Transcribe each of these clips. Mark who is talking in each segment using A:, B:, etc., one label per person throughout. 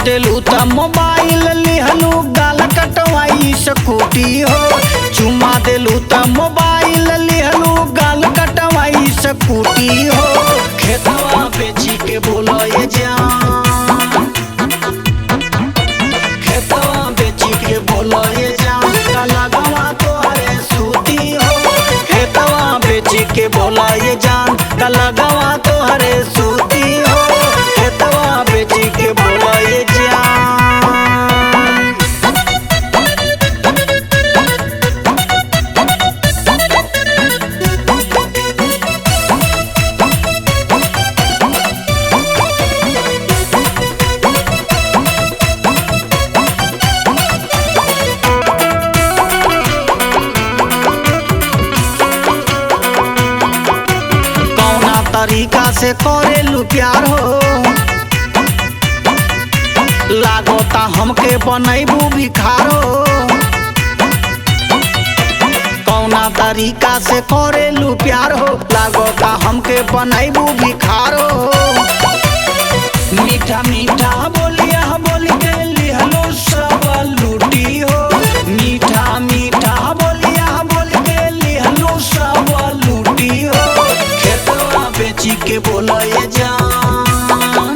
A: देलू त मोबाइल लिहलू गाल कटवाई स्कूटी हो। चुमा देलू त मोबाइल लिहलू गाल कटवाई स्कूटी हो। खेतवा बेची के बोलो ये जान, खेतवा बेची के बोलो ये जान, काला गवा तोहरे सूती हो। खेतवा बेची के बोला ये जान, काला गवा तोहरे सूती हो। खेतवा बेची के बोला ये जान। कौना तरीका से करेलू प्यार हो, लागोता हमके बनैबू भिखार हो। कौना तरीका से करेलू प्यार हो, लागोता हमके बनैबू भिखार हो। मीठा मीठा बोलिया बोल के लिहलो सब लूटी हो। मीठा मीठा बोलिया बोल के लिहलो सब लूटी हो। खेतवा बेची के बोला ये जान,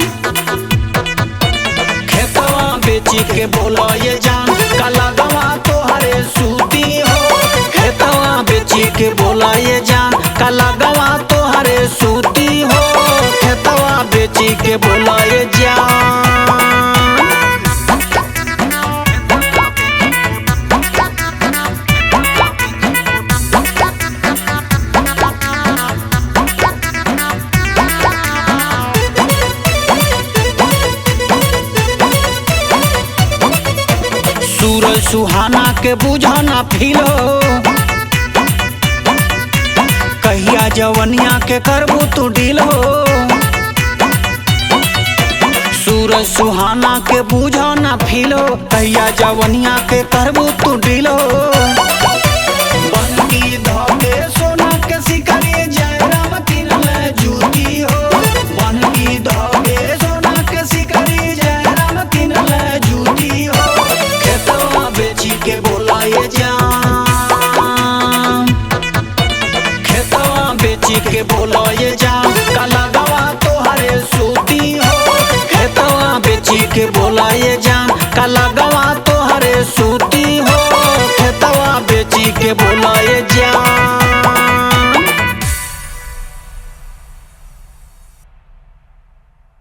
A: खेतवा बेची के बोला ये जान, काला गवा तोहरे सूती हो। खेतवा बेची के बोला ये जान, काला गवा तोहरे सूती हो। खेतवा बेची के बोला ये जान। सूरज सुहाना के बुझाना फील हो, कहिया जवनिया के करबू तू डील हो। सूरज सुहाना के बुझाना फील हो, कहिया जवनिया के करबू तू डील हो। बनकी धोके सोना के सिकरी जयराम किनले जूती हो। बनकी धोके सोना के सिकरी जयराम किनले जूती हो। खेतवा बेची के बोला ये जान, खेतवा बेची के बोला ये जान, काला गवा तोहरे सूती हो। खेतवा बेची के बोला ये जान, काला